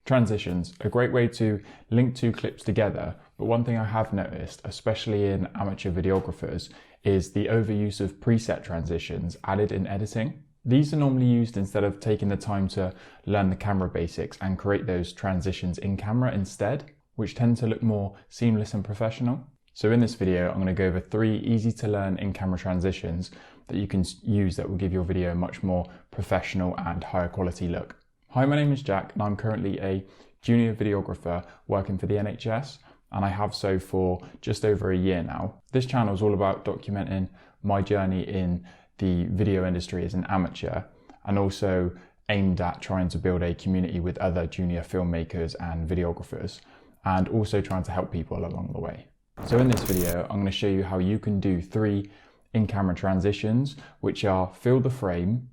Transitions, a great way to link two clips together, but one thing I have noticed, especially in amateur videographers, is the overuse of preset transitions added in editing. These are normally used instead of taking the time to learn the camera basics and create those transitions in camera instead, which tend to look more seamless and professional. So in this video, I'm going to go over 3 easy to learn in-camera transitions that you can use that will give your video a much more professional and higher quality look. Hi, my name is Jack and I'm currently a junior videographer working for the NHS, and I have so for just over a year now. This channel is all about documenting my journey in the video industry as an amateur, and also aimed at trying to build a community with other junior filmmakers and videographers, and also trying to help people along the way. So in this video, I'm going to show you how you can do 3 in-camera transitions, which are fill the frame,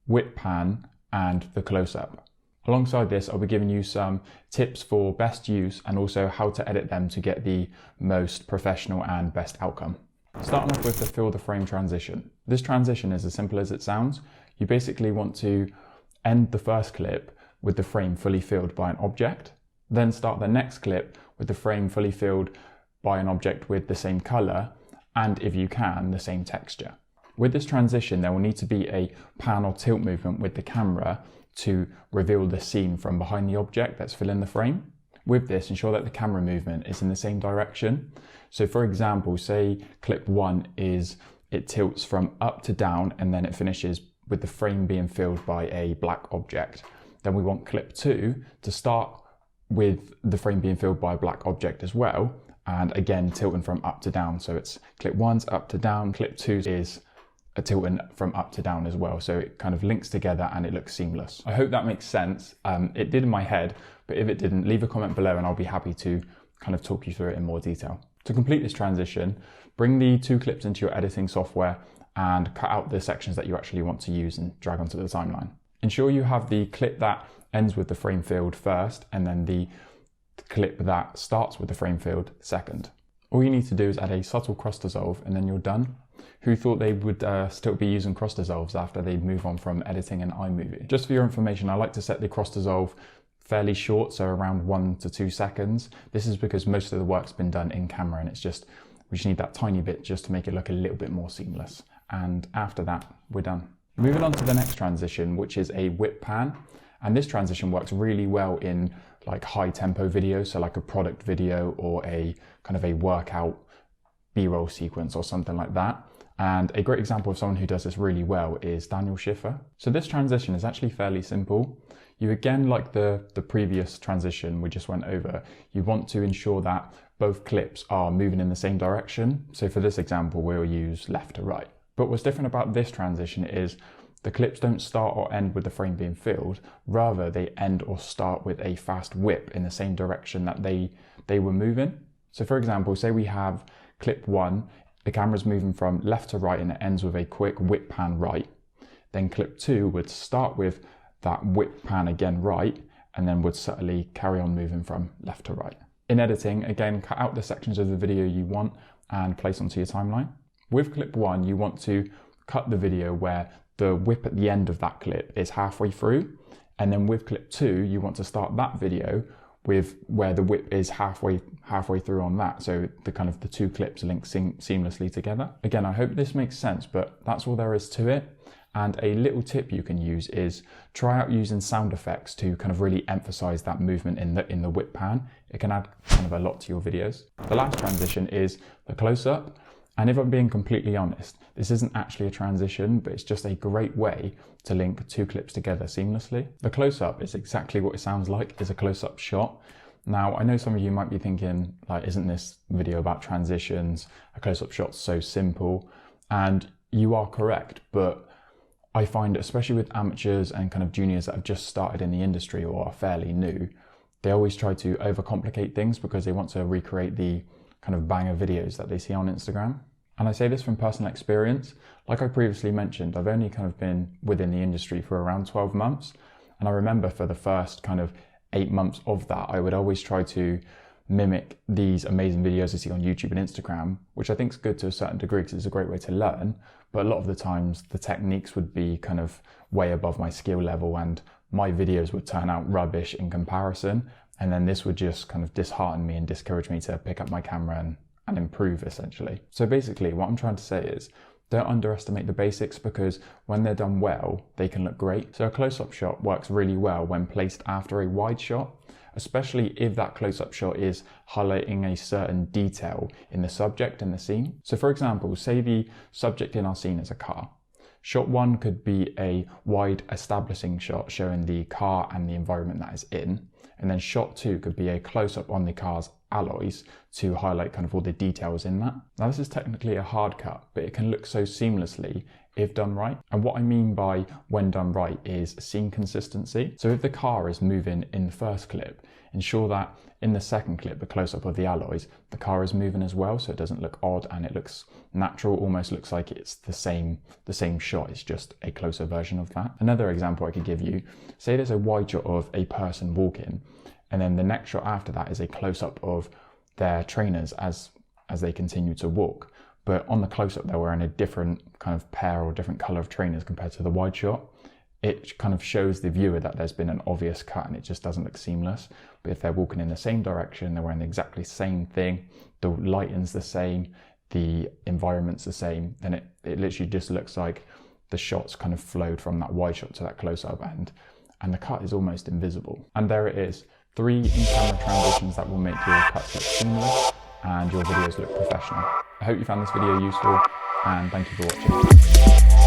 whip pan, and the close-up. Alongside this, I'll be giving you some tips for best use and also how to edit them to get the most professional and best outcome. Starting off with the fill the frame transition. This transition is as simple as it sounds. You basically want to end the first clip with the frame fully filled by an object, then start the next clip with the frame fully filled by an object with the same color, and if you can, the same texture. With this transition, there will need to be a pan or tilt movement with the camera to reveal the scene from behind the object that's filling the frame. With this, ensure that the camera movement is in the same direction. So for example, say clip 1 is it tilts from up to down and then it finishes with the frame being filled by a black object. Then we want clip 2 to start with the frame being filled by a black object as well, and again tilting from up to down. So it's clip 1's up to down, clip 2 is a tilting from up to down as well, so it kind of links together and it looks seamless. I hope that makes sense. It did in my head, but if it didn't, leave a comment below and I'll be happy to kind of talk you through it in more detail. To complete this transition, bring the 2 clips into your editing software and cut out the sections that you actually want to use and drag onto the timeline. Ensure you have the clip that ends with the frame filled first, and then the clip that starts with the frame filled second. All you need to do is add a subtle cross dissolve and then you're done. Who thought they would still be using cross dissolves after they'd move on from editing in iMovie? Just for your information, I like to set the cross dissolve fairly short, so around 1 to 2 seconds. This is because most of the work's been done in camera and we just need that tiny bit just to make it look a little bit more seamless. And after that, we're done. Moving on to the next transition, which is a whip pan. And this transition works really well in like high tempo videos, so like a product video or a kind of a workout B-roll sequence or something like that. And a great example of someone who does this really well is Daniel Schiffer. So this transition is actually fairly simple. You again, like the previous transition we just went over, you want to ensure that both clips are moving in the same direction. So for this example, we'll use left to right. But what's different about this transition is the clips don't start or end with the frame being filled, rather they end or start with a fast whip in the same direction that they were moving. So for example, say we have clip 1, the camera's moving from left to right and it ends with a quick whip pan right. Then clip 2 would start with that whip pan again right, and then would subtly carry on moving from left to right. In editing, again, cut out the sections of the video you want and place onto your timeline. With clip 1, you want to cut the video where the whip at the end of that clip is halfway through. And then with clip 2, you want to start that video with where the whip is halfway through on that. So the 2 clips link seamlessly together. Again, I hope this makes sense, but that's all there is to it. And a little tip you can use is try out using sound effects to kind of really emphasize that movement in the whip pan. It can add kind of a lot to your videos. The last transition is the close-up. And if I'm being completely honest, this isn't actually a transition, but it's just a great way to link 2 clips together seamlessly. The close-up is exactly what it sounds like, is a close-up shot. Now, I know some of you might be thinking, like, isn't this video about transitions? A close-up shot's so simple. And you are correct, but I find, especially with amateurs and kind of juniors that have just started in the industry or are fairly new, they always try to overcomplicate things because they want to recreate the kind of banger videos that they see on Instagram. And I say this from personal experience. Like I previously mentioned, I've only kind of been within the industry for around 12 months. And I remember for the first kind of 8 months of that, I would always try to mimic these amazing videos I see on YouTube and Instagram, which I think is good to a certain degree because it's a great way to learn. But a lot of the times the techniques would be kind of way above my skill level and my videos would turn out rubbish in comparison. And then this would just kind of dishearten me and discourage me to pick up my camera and improve essentially. So basically what I'm trying to say is, don't underestimate the basics, because when they're done well, they can look great. So a close-up shot works really well when placed after a wide shot, especially if that close-up shot is highlighting a certain detail in the subject in the scene. So for example, say the subject in our scene is a car. Shot 1 could be a wide establishing shot showing the car and the environment that is in. And then shot 2 could be a close-up on the car's alloys to highlight kind of all the details in that. Now this is technically a hard cut, but it can look so seamlessly if done right. And what I mean by when done right is scene consistency. So if the car is moving in the first clip, ensure that in the second clip, the close-up of the alloys, the car is moving as well, so it doesn't look odd and it looks natural, almost looks like it's the same shot, it's just a closer version of that. Another example I could give you, say there's a wide shot of a person walking, and then the next shot after that is a close-up of their trainers as they continue to walk. But on the close-up, they're wearing a different kind of pair or different color of trainers compared to the wide shot. It kind of shows the viewer that there's been an obvious cut and it just doesn't look seamless. But if they're walking in the same direction, they're wearing the exactly same thing, the lighting's the same, the environment's the same, then it literally just looks like the shots kind of flowed from that wide shot to that close-up, and the cut is almost invisible. And there it is. 3 in-camera transitions that will make your cuts look seamless and your videos look professional. I hope you found this video useful, and thank you for watching.